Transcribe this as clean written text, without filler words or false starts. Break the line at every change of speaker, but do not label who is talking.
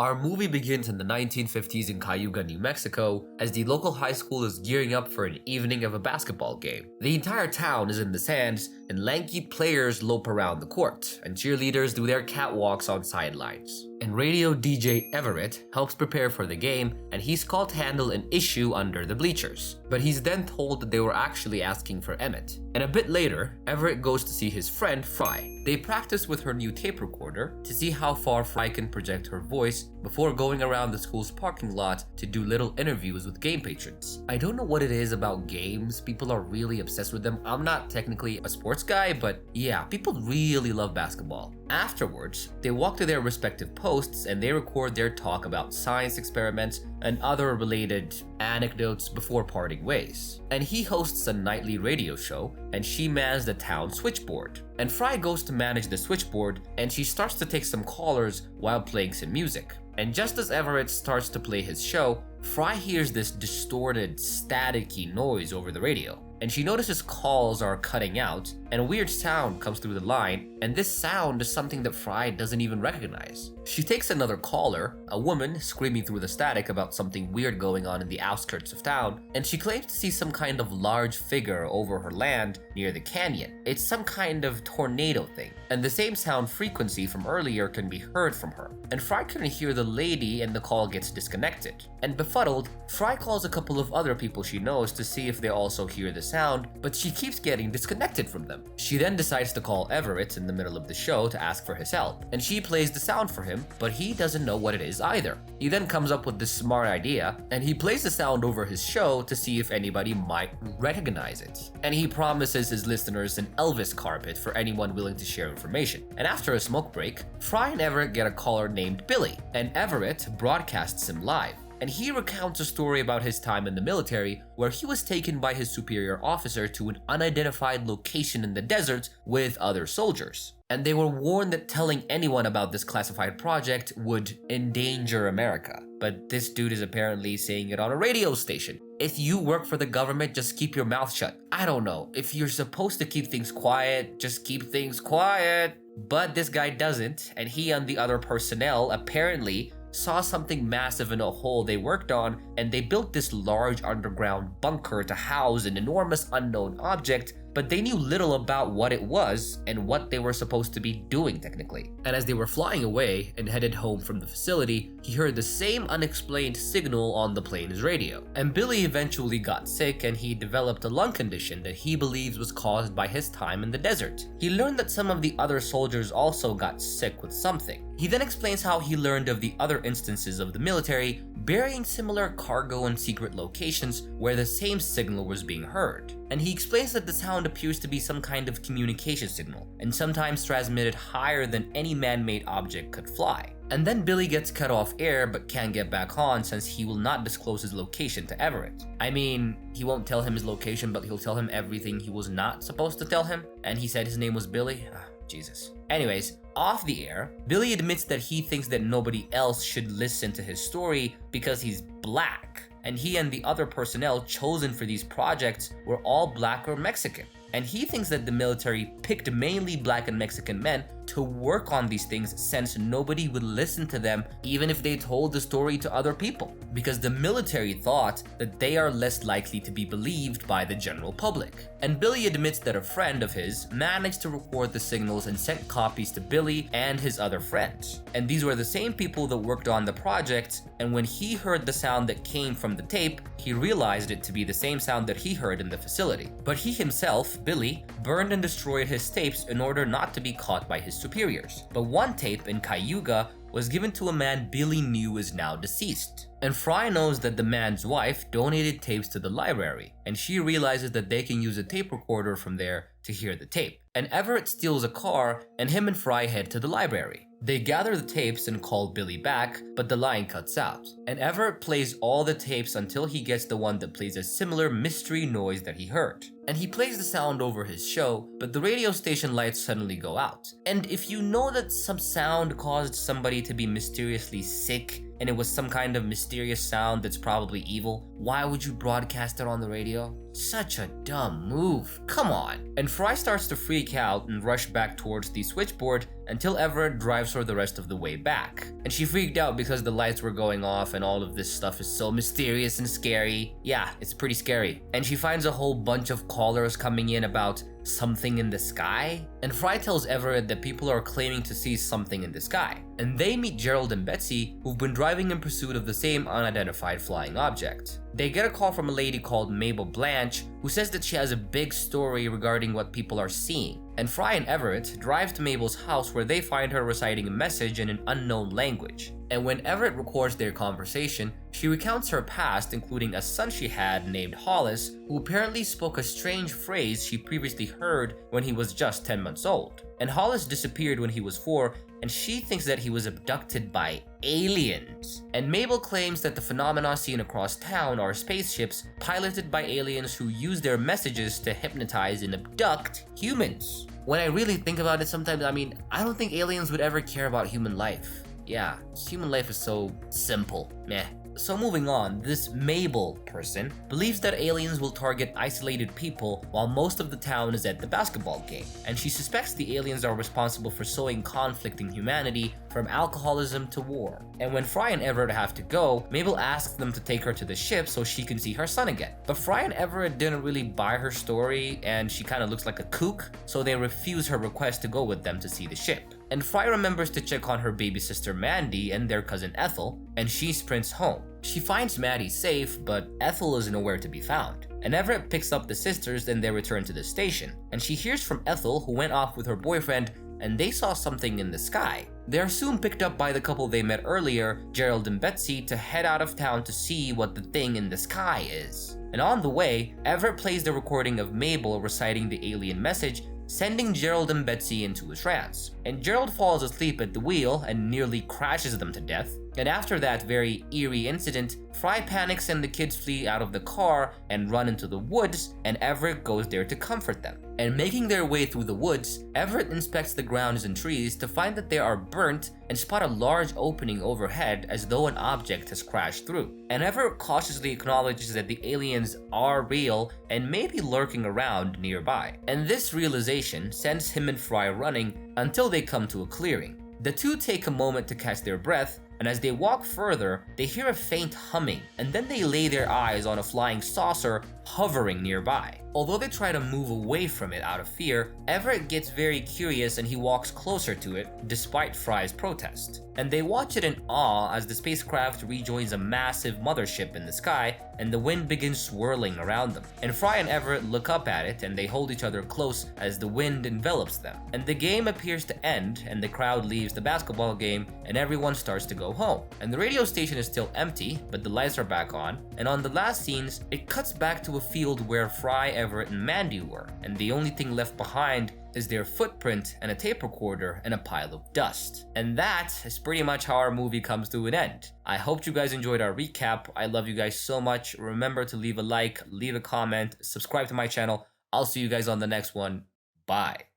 Our movie begins in the 1950s in Cayuga, New Mexico, as the local high school is gearing up for an evening of a basketball game. The entire town is in the stands, and lanky players lope around the court, and cheerleaders do their catwalks on sidelines. And radio DJ Everett helps prepare for the game, and he's called to handle an issue under the bleachers. But he's then told that they were actually asking for Emmett. And a bit later, Everett goes to see his friend Fry. They practice with her new tape recorder to see how far Fry can project her voice before going around the school's parking lot to do little interviews with game patrons. I don't know what it is about games, people are really obsessed with them. I'm not technically a sports guy, but yeah, people really love basketball. Afterwards, they walk to their respective posts and they record their talk about science experiments and other related anecdotes before parting ways. And he hosts a nightly radio show, and she mans the town switchboard. And Fry goes to manage the switchboard, and she starts to take some callers while playing some music. And just as Everett starts to play his show, Fry hears this distorted, staticky noise over the radio. And she notices calls are cutting out, and a weird sound comes through the line, and this sound is something that Fry doesn't even recognize. She takes another caller, a woman screaming through the static about something weird going on in the outskirts of town, and she claims to see some kind of large figure over her land near the canyon. It's some kind of tornado thing, and the same sound frequency from earlier can be heard from her. And Fry couldn't hear the lady, and the call gets disconnected. And befuddled, Fry calls a couple of other people she knows to see if they also hear the sound, but she keeps getting disconnected from them. She then decides to call Everett in the middle of the show to ask for his help, and she plays the sound for him, but he doesn't know what it is either. He then comes up with this smart idea, and he plays the sound over his show to see if anybody might recognize it. And he promises his listeners an Elvis carpet for anyone willing to share information. And after a smoke break, Fry and Everett get a caller named Billy, and Everett broadcasts him live. And he recounts a story about his time in the military where he was taken by his superior officer to an unidentified location in the desert with other soldiers. And they were warned that telling anyone about this classified project would endanger America. But this dude is apparently saying it on a radio station. If you work for the government, just keep your mouth shut. I don't know. If you're supposed to keep things quiet, just keep things quiet. But this guy doesn't, and he and the other personnel apparently saw something massive in a hole they worked on, and they built this large underground bunker to house an enormous unknown object, but they knew little about what it was and what they were supposed to be doing technically. And as they were flying away and headed home from the facility, he heard the same unexplained signal on the plane's radio. And Billy eventually got sick, and he developed a lung condition that he believes was caused by his time in the desert. He learned that some of the other soldiers also got sick with something. He then explains how he learned of the other instances of the military burying similar cargo in secret locations where the same signal was being heard. And he explains that the sound appears to be some kind of communication signal, and sometimes transmitted higher than any man-made object could fly. And then Billy gets cut off air but can't get back on since he will not disclose his location to Everett. I mean, he won't tell him his location, but he'll tell him everything he was not supposed to tell him, and he said his name was Billy? Jesus. Anyways, off the air, Billy admits that he thinks that nobody else should listen to his story because he's black, and he and the other personnel chosen for these projects were all black or Mexican. And he thinks that the military picked mainly black and Mexican men to work on these things since nobody would listen to them even if they told the story to other people, because the military thought that they are less likely to be believed by the general public. And Billy admits that a friend of his managed to record the signals and sent copies to Billy and his other friends. And these were the same people that worked on the project, and when he heard the sound that came from the tape, he realized it to be the same sound that he heard in the facility. But he himself, Billy, burned and destroyed his tapes in order not to be caught by his superiors. But one tape in Cayuga was given to a man Billy knew is now deceased. And Fry knows that the man's wife donated tapes to the library, and she realizes that they can use a tape recorder from there to hear the tape. And Everett steals a car, and him and Fry head to the library. They gather the tapes and call Billy back, but the line cuts out. And Everett plays all the tapes until he gets the one that plays a similar mystery noise that he heard. And he plays the sound over his show, but the radio station lights suddenly go out. And if you know that some sound caused somebody to be mysteriously sick, and it was some kind of mysterious sound that's probably evil, why would you broadcast it on the radio? Such a dumb move, come on. And Fry starts to freak out and rush back towards the switchboard until Everett drives her the rest of the way back. And she freaked out because the lights were going off and all of this stuff is so mysterious and scary. Yeah, it's pretty scary. And she finds a whole bunch of callers coming in about something in the sky. And Fry tells Everett that people are claiming to see something in the sky. And they meet Gerald and Betsy, who've been driving in pursuit of the same unidentified flying object. They get a call from a lady called Mabel Blanche, who says that she has a big story regarding what people are seeing. And Fry and Everett drive to Mabel's house where they find her reciting a message in an unknown language. And when Everett records their conversation, she recounts her past, including a son she had named Hollis, who apparently spoke a strange phrase she previously heard when he was just 10 months old. And Hollis disappeared when he was 4, and she thinks that he was abducted by aliens. And Mabel claims that the phenomena seen across town are spaceships piloted by aliens who use their messages to hypnotize and abduct humans. When I really think about it sometimes, I don't think aliens would ever care about human life. Yeah, human life is so simple. Meh. So moving on, this Mabel person believes that aliens will target isolated people while most of the town is at the basketball game, and she suspects the aliens are responsible for sowing conflict in humanity from alcoholism to war. And when Fry and Everett have to go, Mabel asks them to take her to the ship so she can see her son again. But Fry and Everett didn't really buy her story, and she kind of looks like a kook, so they refuse her request to go with them to see the ship. And Fry remembers to check on her baby sister Mandy and their cousin Ethel, and she sprints home. She finds Maddie safe, but Ethel is nowhere to be found. And Everett picks up the sisters and they return to the station. And she hears from Ethel, who went off with her boyfriend, and they saw something in the sky. They are soon picked up by the couple they met earlier, Gerald and Betsy, to head out of town to see what the thing in the sky is. And on the way, Everett plays the recording of Mabel reciting the alien message, sending Gerald and Betsy into a trance. And Gerald falls asleep at the wheel and nearly crashes them to death. And after that very eerie incident, Fry panics and the kids flee out of the car and run into the woods, and Everett goes there to comfort them. And making their way through the woods, Everett inspects the grounds and trees to find that they are burnt and spot a large opening overhead as though an object has crashed through. And Everett cautiously acknowledges that the aliens are real and may be lurking around nearby. And this realization sends him and Fry running until they come to a clearing. The two take a moment to catch their breath, and as they walk further, they hear a faint humming, and then they lay their eyes on a flying saucer hovering nearby. Although they try to move away from it out of fear, Everett gets very curious and he walks closer to it, despite Fry's protest. And they watch it in awe as the spacecraft rejoins a massive mothership in the sky, and the wind begins swirling around them. And Fry and Everett look up at it and they hold each other close as the wind envelops them. And the game appears to end, and the crowd leaves the basketball game, and everyone starts to go home. And the radio station is still empty, but the lights are back on, and on the last scenes, it cuts back to a field where Fry, Everett, and Mandy were, and the only thing left behind is their footprint and a tape recorder and a pile of dust. And that is pretty much how our movie comes to an end. I hope you guys enjoyed our recap. I love you guys so much. Remember to leave a like, leave a comment, subscribe to my channel. I'll see you guys on the next one. Bye.